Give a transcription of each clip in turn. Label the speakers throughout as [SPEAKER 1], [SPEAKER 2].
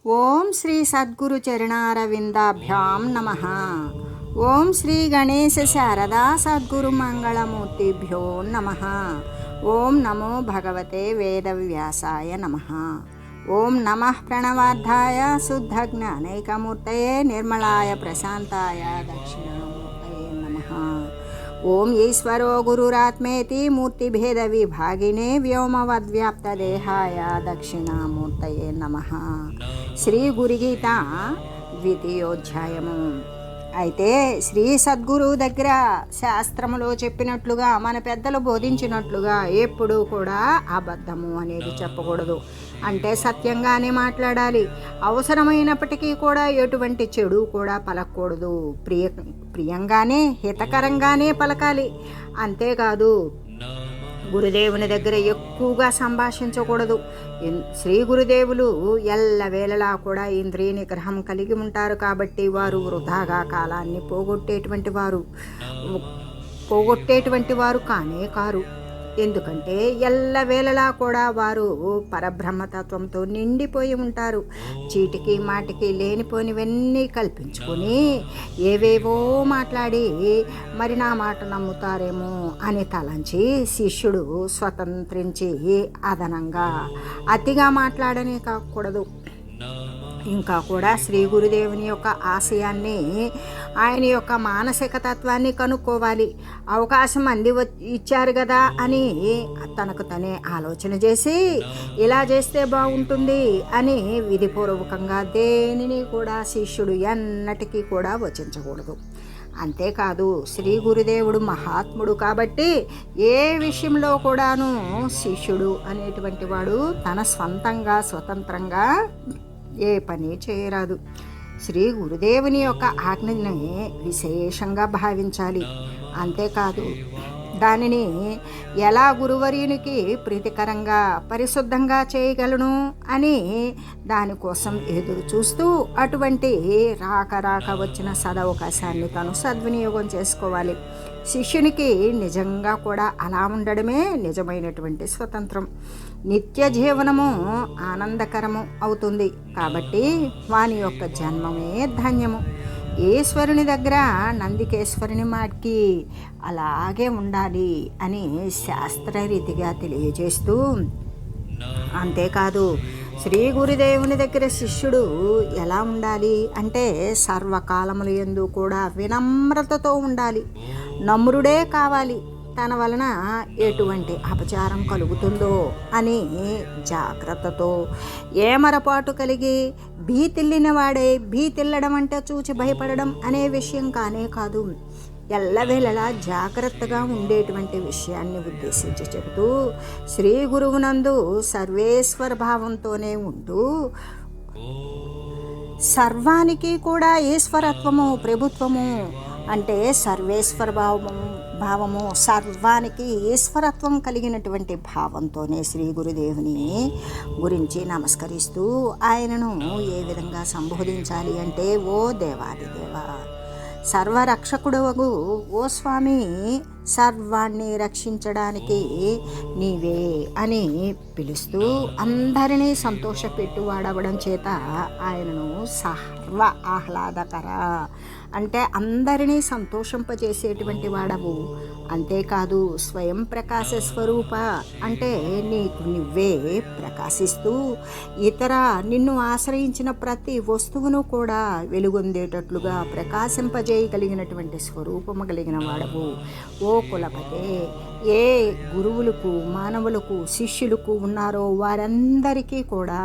[SPEAKER 1] ఓం శ్రీ సద్గురు చరణారవిందాభ్యాం నమః. ఓం శ్రీ గణేశ శారదా సద్గురు మంగళమూర్తిభ్యో నమః. ఓం నమో భగవతే వేదవ్యాసాయ నమః. ఓం నమః ప్రణవార్థాయ శుద్ధ జ్ఞానైకమూర్తయే నిర్మలాయ ప్రశాంతాయ దక్షిణామూర్తయే నమః. ఓం ఈశ్వరో గురురాత్మేతి మూర్తిభేద విభాగినే వ్యోమవద్వ్యాప్తదేహాయ దక్షిణామూర్తయే నమః. శ్రీ గురుగీత ద్వితీయోధ్యాయము. అయితే శ్రీ సద్గురు దగ్గర శాస్త్రములో చెప్పినట్లుగా మన పెద్దలు బోధించినట్లుగా ఎప్పుడూ కూడా అబద్ధము అనేది చెప్పకూడదు. అంటే సత్యంగానే మాట్లాడాలి. అవసరమైనప్పటికీ కూడా ఎటువంటి చెడు కూడా పలకూడదు. ప్రియంగానే హితకరంగానే పలకాలి. అంతేకాదు గురుదేవుని దగ్గర ఎక్కువగా సంభాషించకూడదు. శ్రీ గురుదేవులు ఎల్లవేళలా కూడా ఇంద్రియ నిగ్రహం కలిగి ఉంటారు. కాబట్టి వారు వృధాగా కాలాన్ని పోగొట్టేటువంటి వారు కానే కారు. ఎందుకంటే ఎల్లవేళలా కూడా వారు పరబ్రహ్మతత్వంతో నిండిపోయి ఉంటారు. చీటికి మాటికి లేనిపోనివన్నీ కల్పించుకొని ఏవేవో మాట్లాడి మరి నా మాట నమ్ముతారేమో అని తలంచి శిష్యుడు స్వతంత్రించి అదనంగా అతిగా మాట్లాడనే కాకూడదు. ఇంకా కూడా శ్రీ గురుదేవుని యొక్క ఆశయాన్ని, ఆయన యొక్క మానసిక తత్వాన్ని కనుక్కోవాలి. అవకాశం ఇచ్చారు కదా అని తనకు తనే ఆలోచన చేసి ఇలా చేస్తే బాగుంటుంది అని విధిపూర్వకంగా దేనిని కూడా శిష్యుడు ఎన్నటికీ కూడా వచించకూడదు. అంతేకాదు శ్రీ గురుదేవుడు మహాత్ముడు కాబట్టి ఏ విషయంలో కూడాను శిష్యుడు అనేటువంటి వాడు తన స్వతంత్రంగా ఏ పని చేయరాదు. శ్రీ గురుదేవుని యొక్క ఆజ్ఞని విశేషంగా భావించాలి. అంతేకాదు దానిని ఎలా గురువర్యునికి ప్రీతికరంగా పరిశుద్ధంగా చేయగలను అని దానికోసం ఎదురు చూస్తూ అటువంటి రాక వచ్చిన సదవకాశాన్ని తను సద్వినియోగం చేసుకోవాలి. శిష్యునికి నిజంగా కూడా అలా ఉండడమే నిజమైనటువంటి స్వతంత్రం. నిత్య జీవనము ఆనందకరము అవుతుంది. కాబట్టి వాని యొక్క జన్మమే ధన్యము. ఈశ్వరుని దగ్గర నందికేశ్వరుని మాటికి అలాగే ఉండాలి అని శాస్త్రరీతిగా తెలియజేస్తూ, అంతేకాదు శ్రీ గురుదేవుని దగ్గర శిష్యుడు ఎలా ఉండాలి అంటే సర్వకాలముల యందు కూడా వినమ్రతతో ఉండాలి. నమ్రుడే కావాలి. తన వలన ఎటువంటి అపచారం కలుగుతుందో అని జాగ్రత్తతో ఏమరపాటు కలిగి భీతిల్లడం అంటే చూచి భయపడడం అనే విషయం కానే కాదు. ఎల్లవేళలా జాగ్రత్తగా ఉండేటువంటి విషయాన్ని ఉద్దేశించి చెబుతూ శ్రీ గురువునందు సర్వేశ్వర భావంతోనే ఉంటూ సర్వానికి కూడా ఈశ్వరత్వము ప్రభుత్వము అంటే సర్వేశ్వర భావము సర్వానికి ఈశ్వరత్వం కలిగినటువంటి భావంతోనే శ్రీ గురుదేవుని గురించి నమస్కరిస్తూ ఆయనను ఏ విధంగా సంబోధించాలి అంటే, ఓ దేవాదిదేవ, సర్వరక్షకుడవగు ఓ స్వామి, సర్వాన్ని రక్షించడానికి నీవే అని పిలుస్తూ అందరినీ సంతోషపెట్టువాడవడం చేత ఆయనను సర్వ ఆహ్లాదకర అంటే అందరినీ సంతోషింపజేసేటువంటి వాడవు. అంతేకాదు స్వయం ప్రకాశ స్వరూప అంటే నీకు నువ్వే ప్రకాశిస్తూ ఇతర నిన్ను ఆశ్రయించిన ప్రతి వస్తువును కూడా వెలుగొందేటట్లుగా ప్రకాశింపజేయగలిగినటువంటి స్వరూపము కలిగిన వాడవు. ఓ కులపతే, ఏ గురువులకు మానవులకు శిష్యులకు ఉన్నారో వారందరికీ కూడా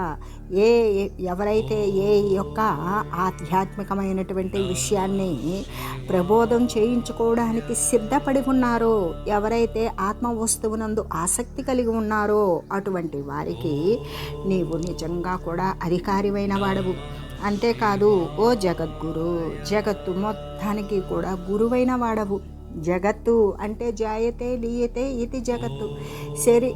[SPEAKER 1] ఎవరైతే ఏ యొక్క ఆధ్యాత్మికమైనటువంటి విషయాన్ని ప్రబోధం చేయించుకోవడానికి సిద్ధపడి ఉన్నారో, ఎవరైతే ఆత్మ వస్తువునందు ఆసక్తి కలిగి ఉన్నారో అటువంటి వారికి నీవు నిజంగా కూడా అధికారివైన వాడవు. అంతేకాదు ఓ జగద్గురు, జగత్తు మొత్తానికి కూడా గురువైన వాడవు. జగత్తు అంటే జాయతే లీయతే ఇది జగత్తు.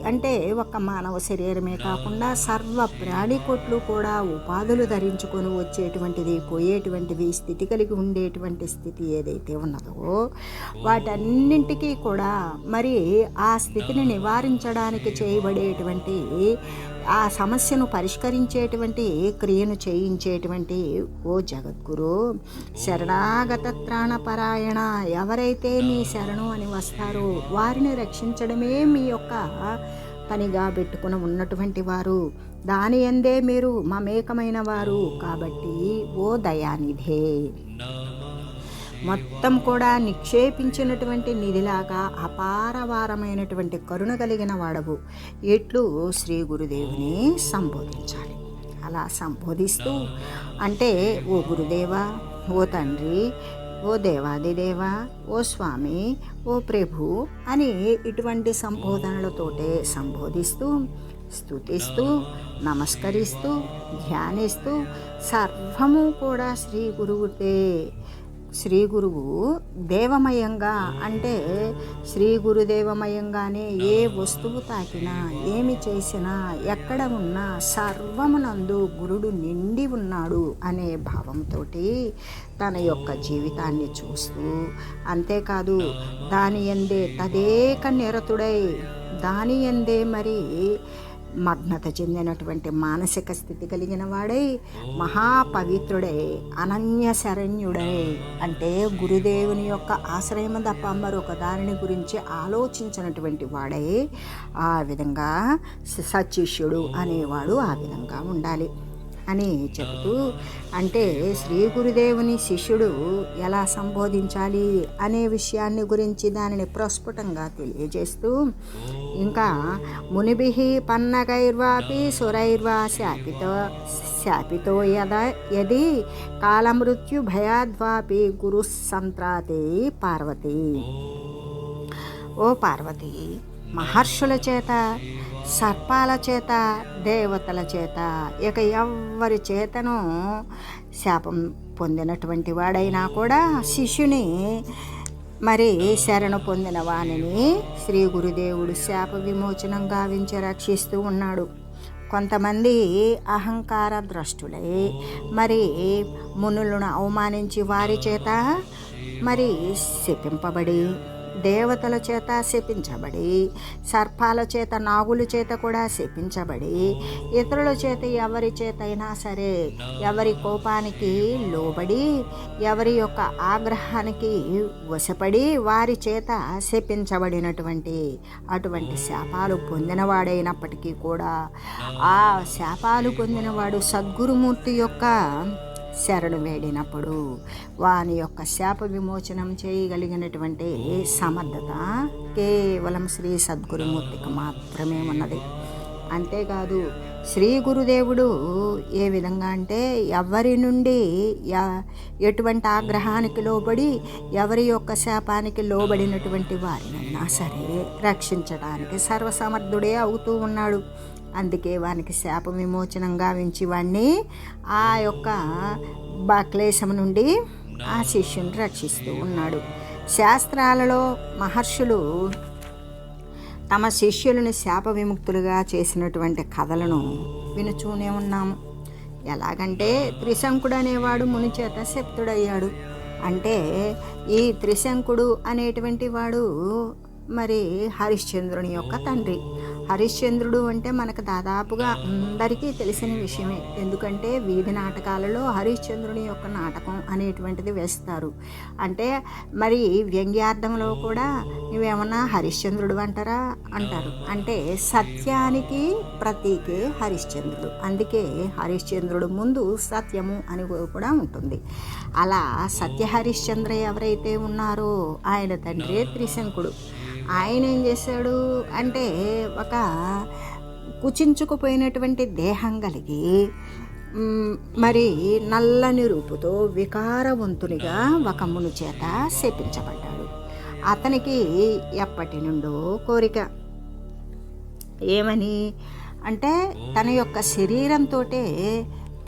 [SPEAKER 1] అంటే ఒక మానవ శరీరమే కాకుండా సర్వ ప్రాణికోట్లు కూడా ఉపాధులు ధరించుకొని వచ్చేటువంటిది, పోయేటువంటిది, స్థితి కలిగి ఉండేటువంటి స్థితి ఏదైతే ఉన్నదో వాటన్నింటికీ కూడా మరి ఆ స్థితిని నివారించడానికి చేయబడేటువంటి ఆ సమస్యను పరిష్కరించేటువంటి క్రియను చేయించేటువంటి ఓ జగద్గురు, శరణాగత త్రాణపరాయణ, ఎవరైతే మీ శరణు అని వస్తారో వారిని రక్షించడమే మీ యొక్క పనిగా పెట్టుకుని ఉన్నటువంటి వారు, దాని యందే మీరు మమేకమైన వారు. కాబట్టి ఓ దయానిధే, మొత్తం కూడా నిక్షేపించినటువంటి నిధిలాగా అపారవారమైనటువంటి కరుణ కలిగిన వాడవు, ఇట్లు శ్రీ గురుదేవుని సంబోధించాలి. అలా సంబోధిస్తూ అంటే ఓ గురుదేవా, ఓ తండ్రి, ఓ దేవాదిదేవా, ఓ స్వామి, ఓ ప్రభు అని ఇటువంటి సంబోధనలతోటే సంబోధిస్తూ, స్తుతిస్తూ, నమస్కరిస్తూ, ధ్యానిస్తూ సర్వము కూడా శ్రీ గురువు దేవమయంగా, అంటే శ్రీ గురుదేవమయంగానే ఏ వస్తువు తాకినా, ఏమి చేసినా, ఎక్కడ ఉన్నా సర్వమునందు గురుడు నిండి ఉన్నాడు అనే భావంతో తన యొక్క జీవితాన్ని చూస్తూ, అంతేకాదు దాని యందే తదేక నిరతుడై, దాని యందే మరి మగ్నత చెందినటువంటి మానసిక స్థితి కలిగిన వాడై, మహాపవిత్రుడై, అనన్య శరణ్యుడై, అంటే గురుదేవుని యొక్క ఆశ్రయం తప్ప మరొక దానిని గురించి ఆలోచించినటువంటి వాడై, ఆ విధంగా సత్శిష్యుడు అనేవాడు ఆ విధంగా ఉండాలి అని చెబుతూ, అంటే శ్రీ గురుదేవుని శిష్యుడు ఎలా సంబోధించాలి అనే విషయాన్ని గురించి దానిని ప్రస్ఫుటంగా తెలియజేస్తూ, ఇంకా మునిభిః పన్నగైర్వాపి సురైర్వా శాపితో యది కాలమృత్యు భయాద్వాపి గురు సంత్రాతే పార్వతి. ఓ పార్వతి, మహర్షుల చేత, సర్పాల చేత, దేవతల చేత, ఇక ఎవ్వరి చేతను శాపం పొందినటువంటి వాడైనా కూడా శిష్యుని మరి శరణు పొందిన వాణిని శ్రీ గురుదేవుడు శాప విమోచనం గావించి రక్షిస్తూ ఉన్నాడు. కొంతమంది అహంకార ద్రష్టులై మరి మునులను అవమానించి వారి చేత మరి శపింపబడి, దేవతల చేత శపించబడి, సర్పాల చేత, నాగుల చేత కూడా శపించబడి, ఇతరుల చేత ఎవరి చేత అయినా సరే ఎవరి కోపానికి లోబడి, ఎవరి యొక్క ఆగ్రహానికి వశపడి వారి చేత శపించబడినటువంటి అటువంటి శాపాలు పొందినవాడైనప్పటికీ కూడా ఆ శాపాలు పొందినవాడు సద్గురుమూర్తి యొక్క శరణు వేడినప్పుడు వాని యొక్క శాప విమోచనం చేయగలిగినటువంటి సమర్థత కేవలం శ్రీ సద్గురుమూర్తికి మాత్రమే ఉన్నది. అంతేకాదు శ్రీ గురుదేవుడు ఏ విధంగా అంటే ఎవరి నుండి ఎటువంటి ఆగ్రహానికి లోబడి, ఎవరి యొక్క శాపానికి లోబడినటువంటి వారినైనా సరే రక్షించడానికి సర్వసమర్థుడే అవుతూ ఉన్నాడు. అందుకే వానికి శాప విమోచనం గావించి వాడిని ఆ యొక్క క్లేశం నుండి ఆ శిష్యుని రక్షిస్తూ ఉన్నాడు. శాస్త్రాలలో మహర్షులు తమ శిష్యులను శాప విముక్తులుగా చేసినటువంటి కథలను వినుచూనే ఉన్నాము. ఎలాగంటే త్రిశంకుడు అనేవాడు ముని చేత శప్తుడయ్యాడు. అంటే ఈ త్రిశంకుడు అనేటువంటి వాడు మరి హరిశ్చంద్రుని యొక్క తండ్రి. హరిశ్చంద్రుడు అంటే మనకు దాదాపుగా అందరికీ తెలిసిన విషయమే. ఎందుకంటే వీధి నాటకాలలో హరిశ్చంద్రుని యొక్క నాటకం అనేటువంటిది వేస్తారు. అంటే మరి వ్యంగ్యార్థంలో కూడా నువ్వేమన్నా హరిశ్చంద్రుడు అంటారు. అంటే సత్యానికి ప్రతీకే హరిశ్చంద్రుడు. అందుకే హరిశ్చంద్రుడు ముందు సత్యము అని కూడా ఉంటుంది. అలా సత్య హరిశ్చంద్ర ఎవరైతే ఉన్నారో ఆయన తండ్రి త్రిశంకుడు. ఆయన ఏం చేశాడు అంటే ఒక కుచించుకుపోయినటువంటి దేహం కలిగి మరి నల్లని రూపుతో వికారవంతునిగా ఒక ముని చేత శపించబడ్డాడు. అతనికి ఎప్పటి నుండో కోరిక ఏమని అంటే తన యొక్క శరీరంతో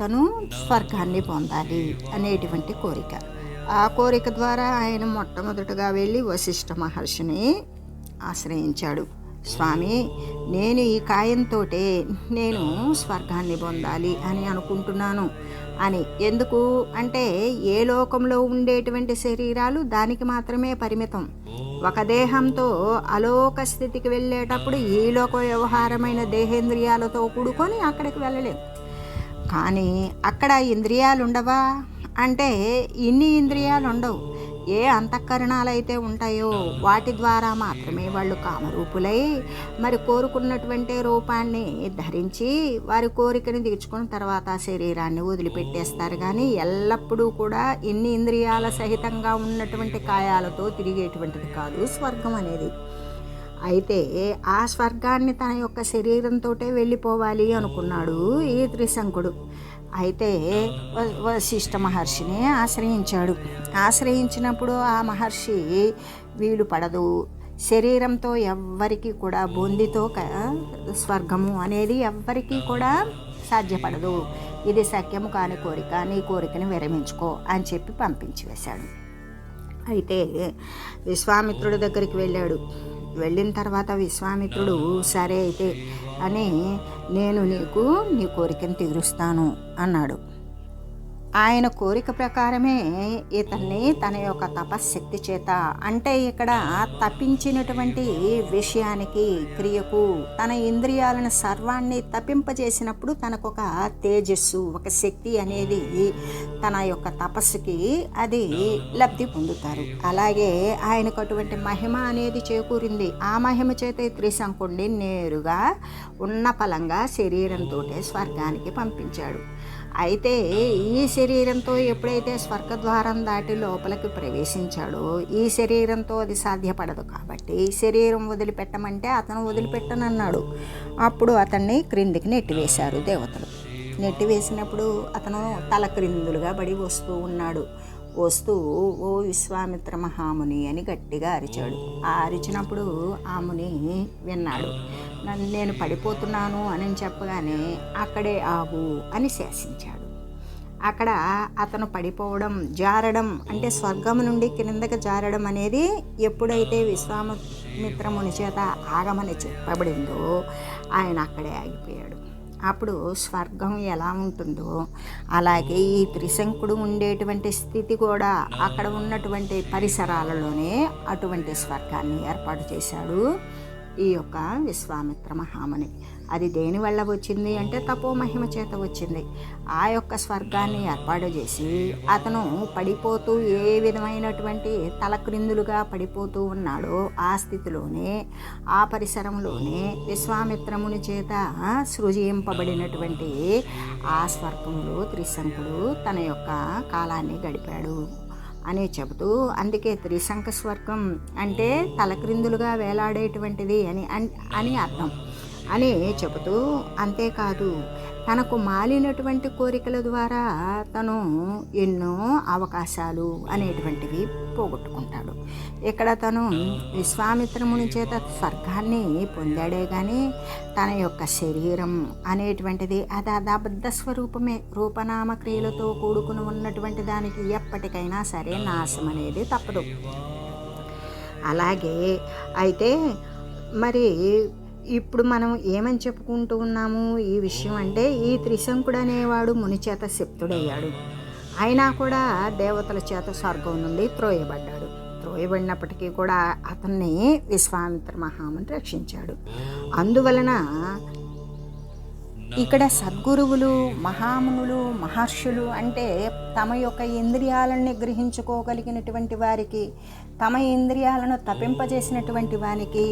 [SPEAKER 1] తను స్వర్గాన్ని పొందాలి అనేటువంటి కోరిక. ఆ కోరిక ద్వారా ఆయన మొట్టమొదటగా వెళ్ళి వశిష్ఠ మహర్షిని ఆశ్రయించాడు. స్వామి, నేను ఈ కాయంతో నేను స్వర్గాన్ని పొందాలి అని అనుకుంటున్నాను అని. ఎందుకు అంటే ఏ లోకంలో ఉండేటువంటి శరీరాలు దానికి మాత్రమే పరిమితం. ఒక దేహంతో అలోక స్థితికి వెళ్ళేటప్పుడు ఈ లోక వ్యవహారమైన దేహేంద్రియాలతో కూడుకొని అక్కడికి వెళ్ళలేము. కానీ అక్కడ ఇంద్రియాలు ఉండవా అంటే ఇన్ని ఇంద్రియాలు ఉండవు. ఏ అంతఃకరణాలు అయితే ఉంటాయో వాటి ద్వారా మాత్రమే వాళ్ళు కామరూపులై మరి కోరుకున్నటువంటి రూపాన్ని ధరించి వారి కోరికని తీర్చుకున్న తర్వాత శరీరాన్ని వదిలిపెట్టేస్తారు. కానీ ఎల్లప్పుడూ కూడా ఇన్ని ఇంద్రియాల సహితంగా ఉన్నటువంటి కాయాలతో తిరిగేటువంటిది కాదు స్వర్గం అనేది. అయితే ఆ స్వర్గాన్ని తన యొక్క శరీరంతో వెళ్ళిపోవాలి అనుకున్నాడు ఈ త్రిశంకుడు. అయితే వశిష్ఠ మహర్షిని ఆశ్రయించాడు. ఆశ్రయించినప్పుడు ఆ మహర్షి వీలు పడదు, శరీరంతో ఎవ్వరికీ కూడా బొందితో స్వర్గము అనేది ఎవ్వరికీ కూడా సాధ్యపడదు, ఇది సఖ్యము కాని కోరిక, నీ కోరికని విరమించుకో అని చెప్పి పంపించి వేశాడు. అయితే విశ్వామిత్రుడి దగ్గరికి వెళ్ళాడు. వెళ్ళిన తర్వాత విశ్వామిత్రుడు సరే అయితే అని నేను నీకు నీ కోరికను తీరుస్తాను అన్నాడు. ఆయన కోరిక ప్రకారమే ఇతన్ని తన యొక్క తపశ్శక్తి చేత, అంటే ఇక్కడ తప్పించినటువంటి విషయానికి క్రియకు తన ఇంద్రియాలను సర్వాన్ని తప్పింపజేసినప్పుడు తనకు ఒక తేజస్సు, ఒక శక్తి అనేది తన యొక్క తపస్సుకి అది లబ్ధి పొందుతారు. అలాగే ఆయనకు అటువంటి మహిమ అనేది చేకూరింది. ఆ మహిమ చేత త్రిశంకుడిని నేరుగా ఉన్న పలంగా శరీరంతో స్వర్గానికి పంపించాడు. అయితే ఈ శరీరంతో ఎప్పుడైతే స్వర్గద్వారం దాటి లోపలికి ప్రవేశించాడో ఈ శరీరంతో అది సాధ్యపడదు. కాబట్టి శరీరం వదిలిపెట్టమంటే అతను వదిలిపెట్టనన్నాడు. అప్పుడు అతన్ని క్రిందికి నెట్టివేశారు దేవతలు. నెట్టివేసినప్పుడు అతను తల క్రిందులుగా పడి వస్తూ ఉన్నాడు. వస్తూ ఓ విశ్వామిత్ర మహాముని అని గట్టిగా అరిచాడు. ఆ అరిచినప్పుడు ఆ ముని విన్నాడు. నేను పడిపోతున్నాను అని చెప్పగానే అక్కడే ఆగు అని శాసించాడు. అక్కడ అతను పడిపోవడం, జారడం అంటే స్వర్గం నుండి క్రిందకి జారడం అనేది ఎప్పుడైతే విశ్వామిత్రముని చేత ఆగమని చెప్పబడిందో ఆయన అక్కడే ఆగిపోయాడు. అప్పుడు స్వర్గం ఎలా ఉంటుందో అలాగే ఈ త్రిశంకుడు ఉండేటువంటి స్థితి కూడా అక్కడ ఉన్నటువంటి పరిసరాలలోనే అటువంటి స్వర్గాన్ని ఏర్పాటు చేశాడు ఈ యొక్క విశ్వామిత్ర మహాముని. అది దేని వల్ల వచ్చింది అంటే తపో మహిమ చేత వచ్చింది. ఆ యొక్క స్వర్గాన్ని ఏర్పాటు చేసి అతను పడిపోతూ ఏ విధమైనటువంటి తలక్రిందులుగా పడిపోతూ ఉన్నాడో ఆ స్థితిలోనే ఆ పరిసరంలోనే విశ్వామిత్రముని చేత సృజింపబడినటువంటి ఆ స్వర్గంలో త్రిశంకుడు తన యొక్క కాలాన్ని గడిపాడు అని చెబుతూ, అందుకే త్రిశంక స్వర్గం అంటే తలక్రిందులుగా వేలాడేటువంటిది అని అర్థం అని చెబుతూ, అంతేకాదు తనకు మాలినటువంటి కోరికల ద్వారా తను ఎన్నో అవకాశాలు అనేటువంటివి పోగొట్టుకుంటాడు. ఇక్కడ తను విశ్వామిత్రముని చేత స్వర్గాన్ని పొందాడే కానీ తన యొక్క శరీరం అనేటువంటిది అది అబద్ధ స్వరూపమే, రూపనామ క్రియలతో కూడుకుని ఉన్నటువంటి దానికి ఎప్పటికైనా సరే నాశం అనేది తప్పదు. అలాగే అయితే మరి ఇప్పుడు మనం ఏమని చెప్పుకుంటూ ఉన్నాము ఈ విషయం అంటే, ఈ త్రిశంకుడు అనేవాడు ముని చేత శక్తుడయ్యాడు. అయినా కూడా దేవతల చేత స్వర్గం నుండి త్రోయబడ్డాడు. త్రోయబడినప్పటికీ కూడా అతన్ని విశ్వామిత్ర మహాముని రక్షించాడు. అందువలన ఇక్కడ సద్గురువులు, మహామునులు, మహర్షులు అంటే తమ యొక్క ఇంద్రియాలను గ్రహించుకోగలిగినటువంటి వారికి, తమ ఇంద్రియాలను తప్పింపజేసినటువంటి వానికి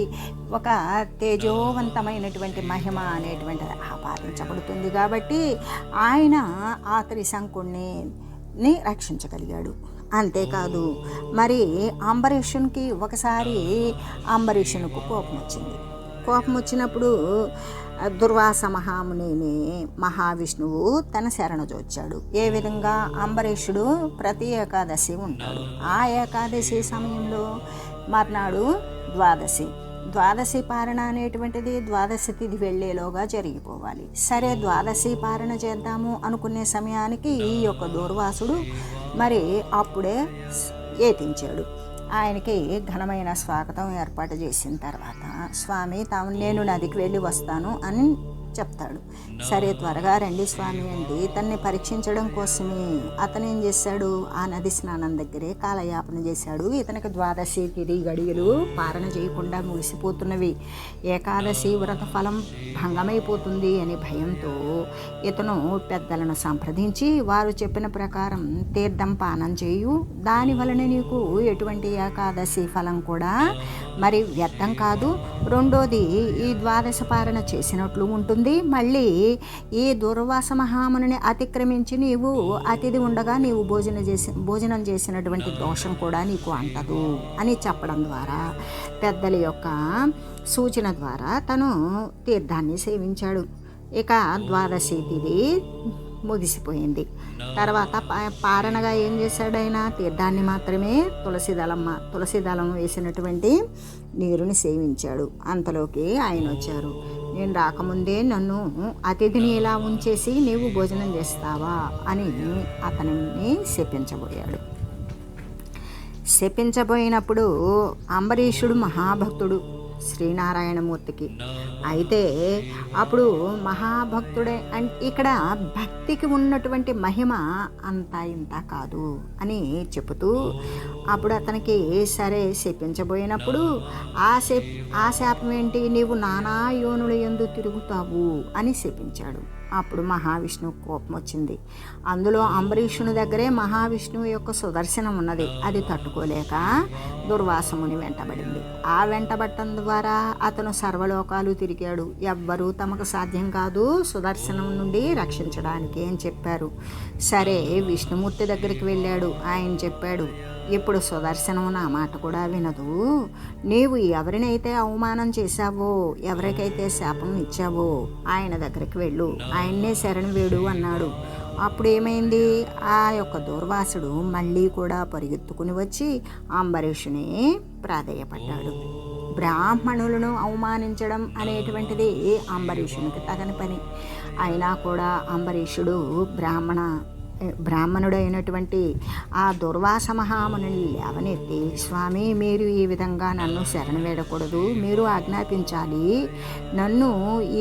[SPEAKER 1] ఒక తేజోవంతమైనటువంటి మహిమ అనేటువంటిది ఆపాదించబడుతుంది. కాబట్టి ఆయన ఆ త్రిశంకుడిని రక్షించగలిగాడు. అంతేకాదు మరి అంబరీషునికి ఒకసారి అంబరీషునికి కోపం వచ్చింది. కోపం వచ్చినప్పుడు దుర్వాస మహామునిని మహావిష్ణువు తన శరణుజొచ్చాడు. ఏ విధంగా అంబరీషుడు ప్రతి ఏకాదశి ఉంటాడు. ఆ ఏకాదశి సమయంలో మర్నాడు ద్వాదశి పారణ అనేటువంటిది ద్వాదశి తిథి వెళ్ళేలోగా జరిగిపోవాలి. సరే ద్వాదశి పారణ చేద్దాము అనుకునే సమయానికి ఈ యొక్క దుర్వాసుడు మరి అప్పుడే ఏతించాడు. ఆయనకి ఘనమైన స్వాగతం ఏర్పాటు చేసిన తర్వాత, స్వామి నేను నదికి వెళ్ళి వస్తాను అని చెప్తాడు. సరే త్వరగా రండి స్వామి అండి తన్ని పరీక్షించడం కోసమే అతను ఏం చేశాడు, ఆ నది స్నానం దగ్గరే కాలయాపన చేశాడు. ఇతనికి ద్వాదశి తిథి గడియలు పారణ చేయకుండా ముగిసిపోతున్నవి, ఏకాదశి వ్రత ఫలం భంగమైపోతుంది అనే భయంతో ఇతను పెద్దలను సంప్రదించి వారు చెప్పిన ప్రకారం తీర్థం పానం చేయు, దాని వలన నీకు ఎటువంటి ఏకాదశి ఫలం కూడా మరి వ్యర్థం కాదు, రెండోది ఈ ద్వాదశ పారణ చేసినట్లు ఉంటుంది, మళ్ళీ ఈ దుర్వాస మహాముని అతిక్రమించి నీవు అతిథి ఉండగా నీవు భోజనం చేసినటువంటి దోషం కూడా నీకు అంటదు అని చెప్పడం ద్వారా పెద్దల యొక్క సూచన ద్వారా తను తీర్థాన్ని సేవించాడు. ఇక ద్వాదశి తిథి ముగిసిపోయింది. తర్వాత పారణగా ఏం చేశాడు, ఆయన తీర్థాన్ని మాత్రమే తులసి దళం వేసినటువంటి నీరుని సేవించాడు. అంతలోకి ఆయన వచ్చారు. నేను రాకముందే నన్ను అతిథిని ఇలా ఉంచేసి నీవు భోజనం చేస్తావా అని అతనిని శపించబోయాడు. శపించబోయినప్పుడు అంబరీషుడు మహాభక్తుడు శ్రీనారాయణమూర్తికి. అయితే అప్పుడు మహాభక్తుడే ఇక్కడ భక్తికి ఉన్నటువంటి మహిమ అంతా ఇంత కాదు అని చెబుతూ అప్పుడు అతనికి సరే శపించబోయినప్పుడు ఆ శాపం ఏంటి, నీవు నానా యోనుల యందు తిరుగుతావు అని శపించాడు. అప్పుడు మహావిష్ణువు కోపం వచ్చింది. అందులో అంబరీషుని దగ్గరే మహావిష్ణువు యొక్క సుదర్శనం ఉన్నది. అది తట్టుకోలేక దుర్వాసముని వెంటబడింది. ఆ వెంటబడటం ద్వారా అతను సర్వలోకాలు తిరిగాడు. ఎవ్వరూ తమకు సాధ్యం కాదు సుదర్శనం నుండి రక్షించడానికి అని చెప్పారు. సరే విష్ణుమూర్తి దగ్గరికి వెళ్ళాడు. ఆయన చెప్పాడు, ఇప్పుడు సుదర్శనం నా మాట కూడా వినదు, నీవు ఎవరినైతే అవమానం చేశావో, ఎవరికైతే శాపం ఇచ్చావో ఆయన దగ్గరికి వెళ్ళు, ఆయన్నే శరణు వేడు అన్నాడు. అప్పుడు ఏమైంది, ఆ యొక్క దుర్వాసుడు మళ్ళీ కూడా పరిగెత్తుకుని వచ్చి అంబరీషుని ప్రాధేయపడ్డాడు. బ్రాహ్మణులను అవమానించడం అనేటువంటిది అంబరీషునికి తగని పని. అయినా కూడా అంబరీషుడు బ్రాహ్మణుడైనటువంటి ఆ దుర్వాస మహాముని లేవనెత్తి, స్వామి మీరు ఈ విధంగా నన్ను శరణు వేడకూడదు, మీరు ఆజ్ఞాపించాలి, నన్ను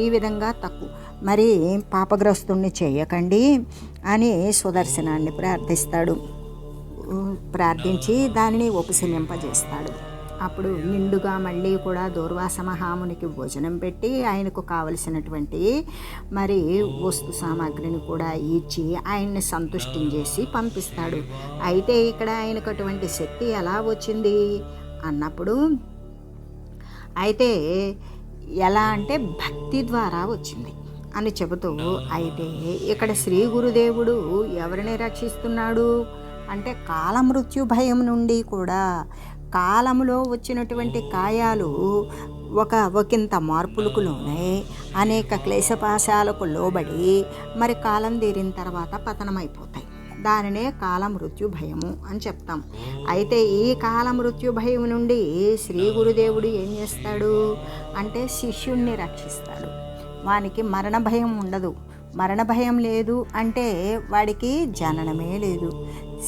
[SPEAKER 1] ఈ విధంగా మరి పాపగ్రస్తుణ్ణి చేయకండి అని సుదర్శనాన్ని ప్రార్థించి దానిని ఉపశమింపజేస్తాడు. అప్పుడు నిండుగా మళ్ళీ కూడా దూర్వాస మహామునికి భోజనం పెట్టి ఆయనకు కావలసినటువంటి మరి వస్తు సామాగ్రిని కూడా ఇచ్చి ఆయన్ని సంతుష్టించేసి పంపిస్తాడు. అయితే ఇక్కడ ఆయనకు అటువంటి శక్తి ఎలా వచ్చింది అన్నప్పుడు, అయితే ఎలా అంటే భక్తి ద్వారా వచ్చింది అని చెబుతూ, అయితే ఇక్కడ శ్రీ గురుదేవుడు ఎవరిని రక్షిస్తున్నాడు అంటే కాలమృత్యు భయం నుండి కూడా కాలములో వచ్చినటువంటి కాయాలు ఒకంత మార్పులకు లోనే అనేక క్లేశపాశాలకు లోబడి మరి కాలం తీరిన తర్వాత పతనమైపోతాయి. దానినే కాలమృత్యు భయము అని చెప్తాం. అయితే ఈ కాలమృత్యు భయం నుండి శ్రీ గురుదేవుడు ఏం చేస్తాడు అంటే శిష్యుణ్ణి రక్షిస్తాడు. వానికి మరణ భయం ఉండదు. మరణ భయం లేదు అంటే వాడికి జననమే లేదు.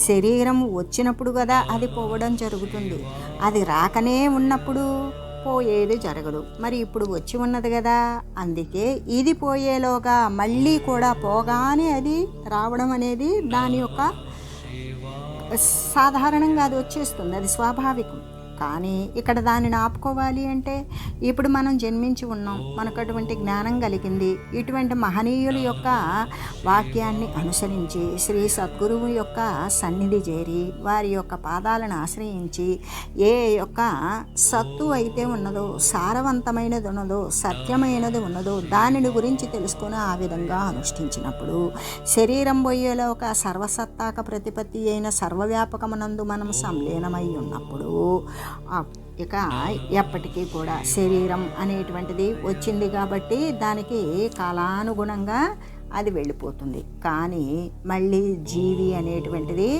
[SPEAKER 1] శరీరం వచ్చినప్పుడు కదా అది పోవడం జరుగుతుంది, అది రాకనే ఉన్నప్పుడు పోయేది జరగదు. మరి ఇప్పుడు వచ్చి ఉన్నది కదా, అందుకే ఇది పోయేలోగా మళ్ళీ కూడా పోగానే అది రావడం అనేది దాని యొక్క సాధారణంగా అది వచ్చేస్తుంది, అది స్వాభావికం. కానీ ఇక్కడ దానిని ఆపుకోవాలి అంటే ఇప్పుడు మనం జన్మించి ఉన్నాం, మనకు అటువంటి జ్ఞానం కలిగింది. ఇటువంటి మహనీయుల యొక్క వాక్యాన్ని అనుసరించి శ్రీ సద్గురువు యొక్క సన్నిధి చేరి వారి యొక్క పాదాలను ఆశ్రయించి ఏ యొక్క సత్తు అయితే ఉన్నదో, సారవంతమైనది ఉన్నదో, సత్యమైనది ఉన్నదో దానిని గురించి తెలుసుకొని ఆ విధంగా అనుష్ఠించినప్పుడు శరీరం పోయేలో ఒక సర్వసత్తాక ప్రతిపత్తి అయిన సర్వవ్యాపకమునందు మనం సంలీనమై ఉన్నప్పుడు ఇక ఎప్పటికీ కూడా శరీరం అనేటువంటిది వచ్చింది కాబట్టి దానికి కాలానుగుణంగా అది వెళ్ళిపోతుంది. కానీ మళ్ళీ జీవి అనేటువంటిది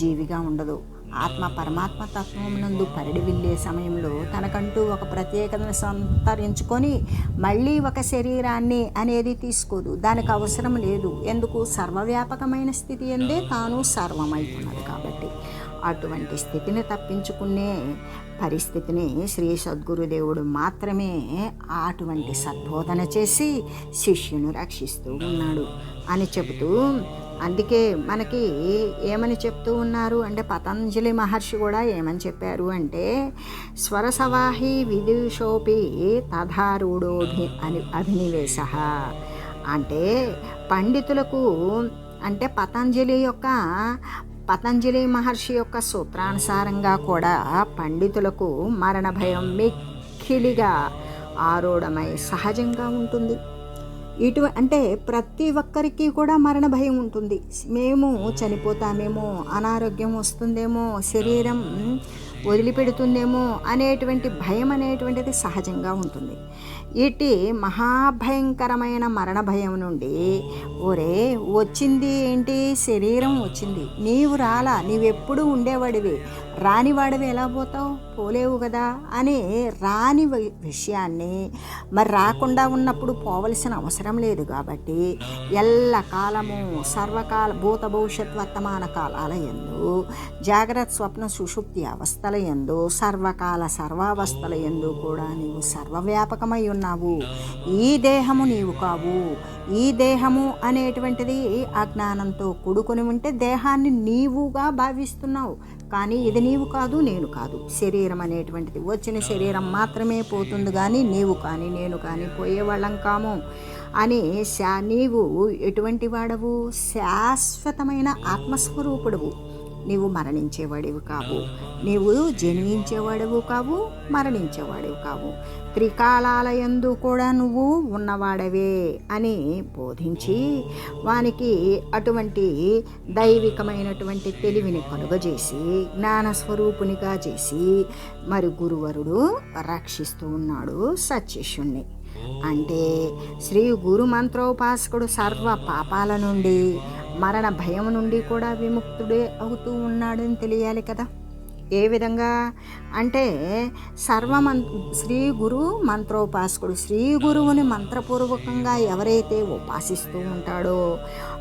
[SPEAKER 1] జీవిగా ఉండదు. ఆత్మ పరమాత్మ తత్వం నందు పరిడి వెళ్ళే సమయంలో తనకంటూ ఒక ప్రత్యేకతను సంతరించుకొని మళ్ళీ ఒక శరీరాన్ని అనేది తీసుకోదు. దానికి అవసరం లేదు. ఎందుకు? సర్వవ్యాపకమైన స్థితి ఎందే తాను సర్వమైతున్నది కాబట్టి. అటువంటి స్థితిని తప్పించుకునే పరిస్థితిని శ్రీ సద్గురుదేవుడు మాత్రమే అటువంటి సద్బోధన చేసి శిష్యుని రక్షిస్తూ ఉన్నాడు అని చెబుతూ, అందుకే మనకి ఏమని చెప్తూ ఉన్నారు అంటే, పతంజలి మహర్షి కూడా ఏమని చెప్పారు అంటే, స్వరసవాహి విదుషోపి తథారూఢోభి అభినివేశ అంటే పండితులకు అంటే పతంజలి మహర్షి యొక్క సూత్రానుసారంగా కూడా పండితులకు మరణ భయం మిక్కిలిగా ఆరూఢమై సహజంగా ఉంటుంది. అంటే ప్రతి ఒక్కరికి కూడా మరణ భయం ఉంటుంది. మేము చనిపోతామేమో, అనారోగ్యం వస్తుందేమో, శరీరం వదిలిపెడుతుందేమో అనేటువంటి భయం అనేటువంటిది సహజంగా ఉంటుంది. ఇటు మహాభయంకరమైన మరణ భయం నుండి, ఒరే వచ్చింది ఏంటి, శరీరం వచ్చింది, నీవు రాలా, నీవెప్పుడు ఉండేవాడివి, రానివాడివి ఎలా పోతావు, పోలేవు కదా అని రాని విషయాన్ని మరి రాకుండా ఉన్నప్పుడు పోవలసిన అవసరం లేదు కాబట్టి ఎల్లకాలము సర్వకాల భూత భవిష్యత్ వర్తమాన కాలాల యందు జాగ్రత్త స్వప్న సుషుప్తి అవస్థల యందు సర్వకాల సర్వావస్థల యందు కూడా నీవు సర్వవ్యాపకమై ఉన్నావు. ఈ దేహము నీవు కావు. ఈ దేహము అనేటువంటిది అజ్ఞానంతో కూడుకొని ఉంటే దేహాన్ని నీవుగా భావిస్తున్నావు, కానీ ఇది నీవు కాదు, నేను కాదు. శరీరం అనేటువంటిది వచ్చిన శరీరం మాత్రమే పోతుంది, కానీ నీవు కానీ నేను కానీ పోయేవాళ్ళం కాము అని నీవు ఎటువంటి వాడవు? శాశ్వతమైన ఆత్మస్వరూపుడవు. నీవు మరణించేవాడివి కావు, నీవు జన్మించేవాడివి కావు, మరణించేవాడివి కావు. త్రికాలాలయందు కూడా నువ్వు ఉన్నవాడవే అని బోధించి వానికి అటువంటి దైవికమైనటువంటి తెలివిని కలుగజేసి జ్ఞానస్వరూపునిగా చేసి మరి గురువరుడు రక్షిస్తూ ఉన్నాడు సత్శిష్యుణ్ణి. అంటే శ్రీ గురు మంత్రోపాసకుడు సర్వ పాపాల నుండి మరణ భయం నుండి కూడా విముక్తుడే అవుతూ ఉన్నాడని తెలియాలి కదా. ఏ విధంగా అంటే శ్రీ గురు మంత్రోపాసకుడు శ్రీ గురువుని మంత్రపూర్వకంగా ఎవరైతే ఉపాసిస్తూ ఉంటాడో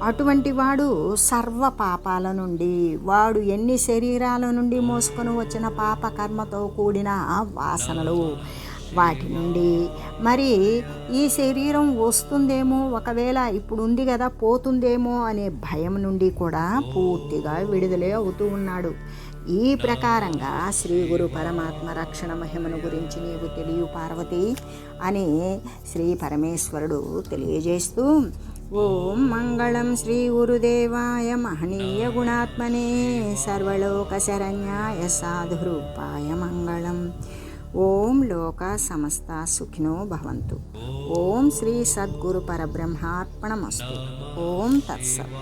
[SPEAKER 1] అటువంటి వాడు సర్వ పాపాల నుండి, వాడు ఎన్ని శరీరాల నుండి మోసుకొని వచ్చిన పాప కర్మతో కూడిన వాసనలు వాటి నుండి మరి ఈ శరీరం వస్తుందేమో, ఒకవేళ ఇప్పుడు ఉంది కదా పోతుందేమో అనే భయం నుండి కూడా పూర్తిగా విడుదలే అవుతూ ఉన్నాడు. ఈ ప్రకారంగా శ్రీ గురు పరమాత్మ రక్షణ మహిమను గురించి నీవు తెలియ పార్వతి అని శ్రీ పరమేశ్వరుడు తెలియజేస్తూ, ఓం మంగళం శ్రీ గురుదేవాయ మహనీయ గుణాత్మనే సర్వలోక శరణ్యాయ సాధురూపాయ మంగళం. ఓం లోక సమస్త సుఖినో భవంతు. ఓం శ్రీ సద్గురు పరబ్రహ్మార్పణమస్తు. ఓం తత్సత్.